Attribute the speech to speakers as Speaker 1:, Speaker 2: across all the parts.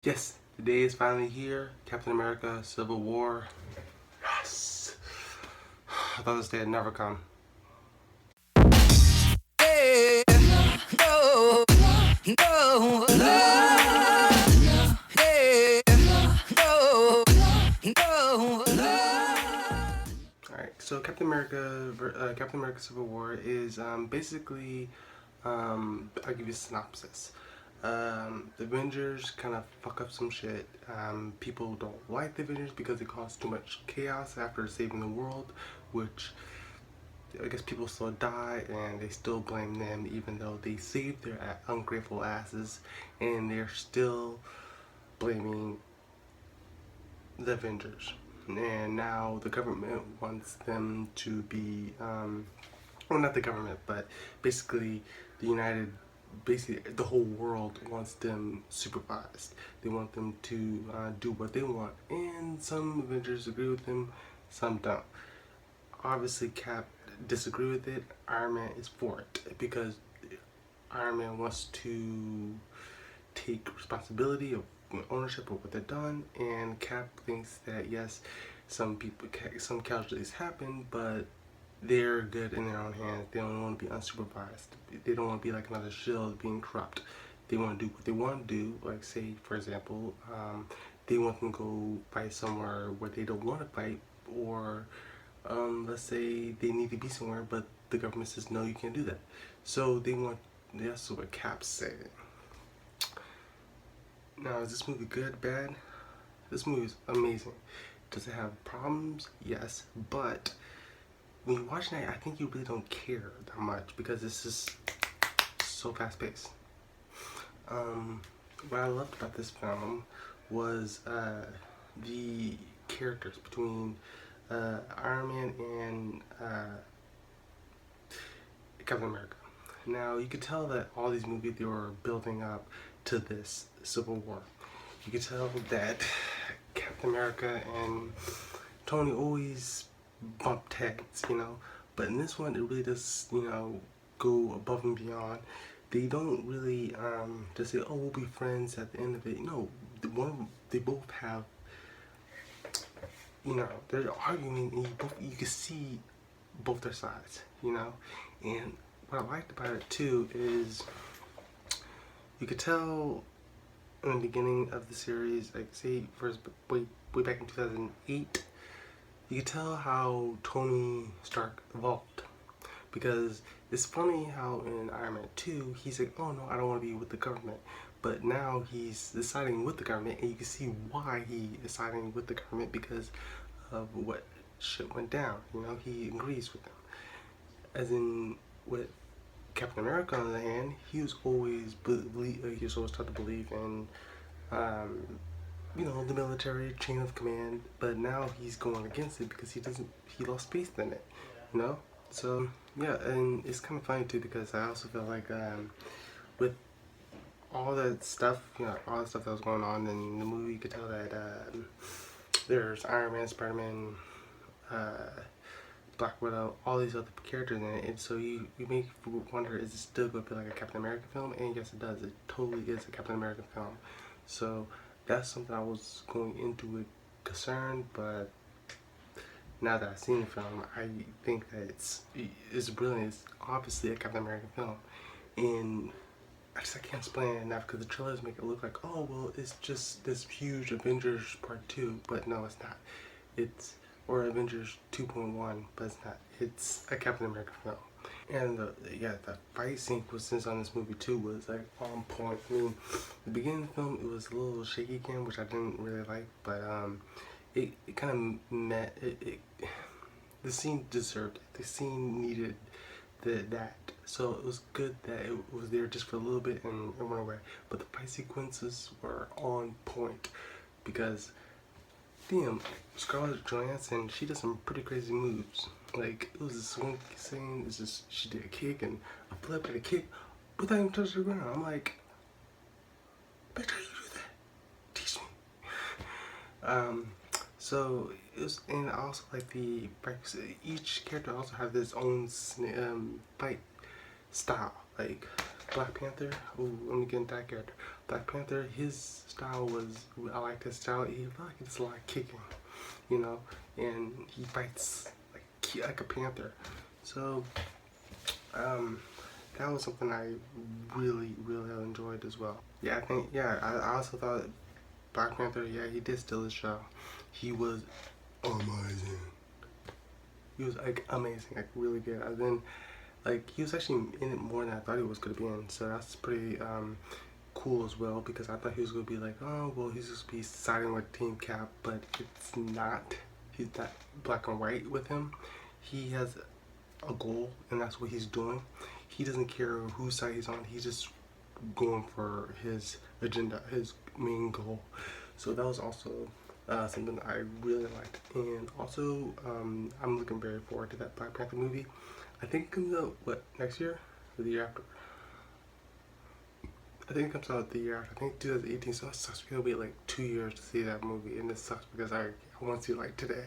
Speaker 1: Yes, the day is finally here. Captain America, Civil War. Yes. I thought this day had never come.
Speaker 2: Yeah, no, no, yeah, no,
Speaker 1: Alright, so Captain America Civil War is basically, I'll give you a synopsis. The Avengers kind of fuck up some shit. People don't like the Avengers because they cause too much chaos after saving the world, which I guess people still die and they still blame them even though they saved their ungrateful asses, and they're still blaming the Avengers. And now the government wants them to be, well, not the government, but basically the United, basically the whole world wants them supervised. They want them to do what they want, and some Avengers agree with them, some don't. Obviously, Cap disagree with it. Iron Man is for it because Iron Man wants to take responsibility of ownership of what they've done, and Cap thinks that yes, some casualties happen, but they're good in their own hands. They don't want to be unsupervised. They don't want to be like another shield being corrupt. They want to do what they want to do. Like say, for example, they want them to go fight somewhere where they don't want to fight, or let's say they need to be somewhere, but the government says no, you can't do that. So they want. That's what Cap said. Now, is this movie good, bad? This movie is amazing. Does it have problems? Yes, but when you watch it, I think you really don't care that much because this is so fast paced. Um, what I loved about this film was the characters between Iron Man and Captain America. Now, you could tell that all these movies they were building up to this Civil War. You could tell that Captain America and Tony always bumped heads, But in this one, it really does, go above and beyond. They don't really just say, "Oh, we'll be friends" at the end of it. No, they both have, they're arguing, and you can see both their sides. And what I liked about it too is you could tell in the beginning of the series, like say first way back in 2008, you could tell how Tony Stark evolved. Because it's funny how in Iron Man 2, he's like, "Oh no, I don't want to be with the government." But now he's deciding with the government, and you can see why he is siding with the government because of what shit went down. He agrees with them. As in, with Captain America, on the other hand, he was always taught to believe in, um, the military chain of command. But now he's going against it because he lost faith in it. You know. So yeah, and it's kind of funny too because I also feel like with all that stuff, all the stuff that was going on in the movie, you could tell that there's Iron Man, Spider-Man, uh, Black Widow, all these other characters in it, and so you make you wonder, is it still going to be like a Captain America film? And yes, it does. It totally is a Captain America film. So that's something I was going into with concern, but now that I've seen the film, I think that it's brilliant. It's obviously a Captain America film, and I can't explain it enough because the trailers make it look like, oh well, it's just this huge Avengers Part 2, but no, it's not. It's or Avengers 2.1, but it's not. It's a Captain America film. And the fight sequences on this movie too was like on point. I mean, the beginning of the film it was a little shaky again, which I didn't really like, but it kind of met it. The scene deserved it. The scene needed that. So it was good that it was there just for a little bit and it went away. But the fight sequences were on point because damn, Scarlett Johansson, she does some pretty crazy moves. Like it was this one scene, it's just she did a kick and a flip and a kick without even touching the ground. I'm like, bitch, how you do that? Teach me. Um, so it was, and I also like the each character also have their own fight style. Like Black Panther, ooh, let me get into that character. Black Panther, his style was, I liked his style. He felt like it's a lot of kicking, you know, and he fights like a panther. So that was something I really enjoyed as well. Yeah, I think, yeah, I also thought Black Panther, yeah, he did steal the show. He was amazing. He was like amazing, like really good. And then like he was actually in it more than I thought he was gonna be in. So that's pretty cool as well, because I thought he was gonna be like, oh well, he's just be siding with Team Cap, but it's not. He's not black and white with him. He has a goal, and that's what he's doing. He doesn't care whose side he's on. He's just going for his agenda, his main goal. So that was also something that I really liked. And also, I'm looking very forward to that Black Panther movie. I think it comes out, what, next year? Or the year after? I think it comes out the year after. I think 2018, so it sucks because it'll be like 2 years to see that movie. And it sucks because I want to see it like today.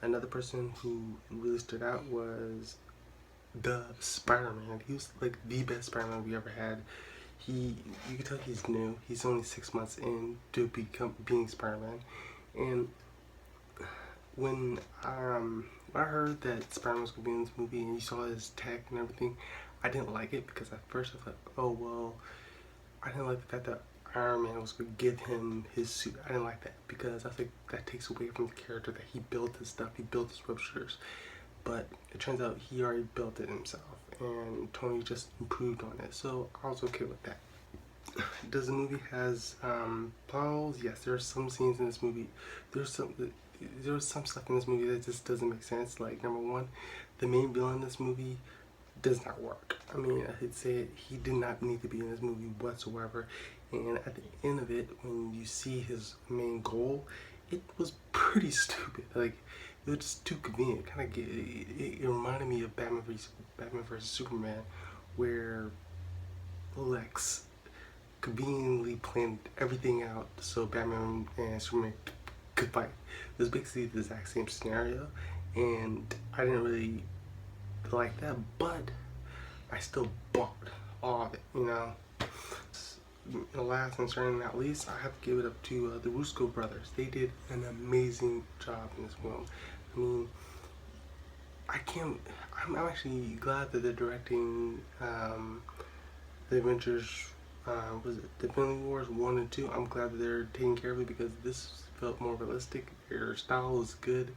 Speaker 1: Another person who really stood out was the Spider-Man. He was like the best Spider-Man we ever had. You can tell he's new. He's only 6 months in to being Spider-Man. And when I heard that Spider-Man was gonna be in this movie and you saw his tech and everything, I didn't like it because at first I thought, oh well, I didn't like the fact that Iron Man was gonna give him his suit. I didn't like that because I think that takes away from the character that he built his stuff. He built his web shooters, but it turns out he already built it himself, and Tony just improved on it. So I was okay with that. Does the movie has plot holes? Yes, there are some scenes in this movie. There's some stuff in this movie that just doesn't make sense. Like, number one, the main villain in this movie does not work. I mean, I hate to say it, he did not need to be in this movie whatsoever. And at the end of it, when you see his main goal, it was pretty stupid. Like, it was just too convenient. It reminded me of Batman vs Superman, where Lex conveniently planned everything out so Batman and Superman could fight. It was basically the exact same scenario, and I didn't really like that, but I still bought all of it, you know. And last and certainly not least, I have to give it up to the Russo brothers. They did an amazing job in this film. I mean, I'm actually glad that they're directing the Avengers, was it Infinity Wars 1 and 2? I'm glad that they're taking care of it because this felt more realistic. Their style is good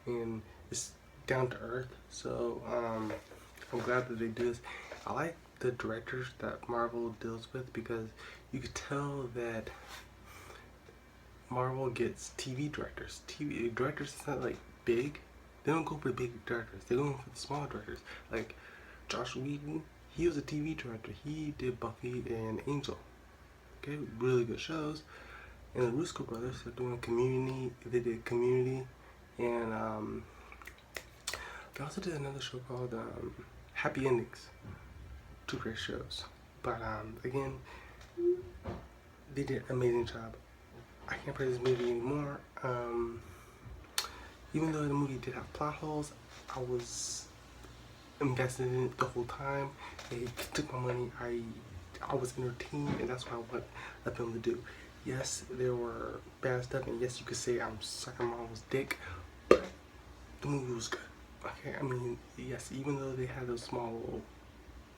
Speaker 1: and it's down to earth. So I'm glad that they do this. I like the directors that Marvel deals with because you could tell that Marvel gets TV directors. TV directors is not like big. They don't go for the big directors. They go for the small directors. Like Josh Whedon, he was a TV director. He did Buffy and Angel. Okay, really good shows. And the Russo brothers are doing Community. They did Community, and they also did another show called Happy Endings. 2 great shows. But again, they did an amazing job. I can't play this movie anymore. Even though the movie did have plot holes, I was invested in it the whole time. It took my money. I was entertained, and that's what I want a film to do. Yes, there were bad stuff, and yes, you could say I'm sucking Marvel's dick, but the movie was good. Okay, I mean, yes, even though they had those small little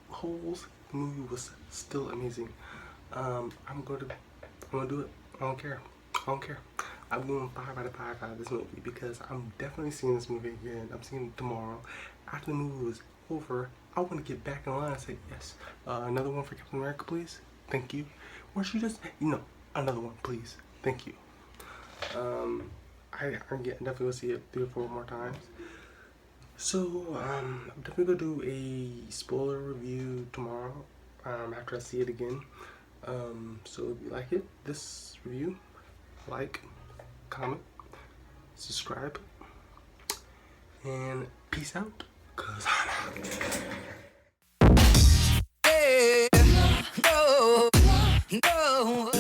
Speaker 1: holes, the movie was still amazing. I'm gonna do it. I don't care. I'm going 5 out of 5 out of this movie because I'm definitely seeing this movie again. I'm seeing it tomorrow. After the movie was over, I want to get back in line and say, yes, another one for Captain America, please. Thank you. Or she just, another one, please. Thank you. I definitely will see it 3 or 4 more times. So, I'm definitely going to do a spoiler review tomorrow after I see it again. So if you like it, this review, like, comment, subscribe, and peace out, 'cause I'm out.
Speaker 2: Yeah, no, no.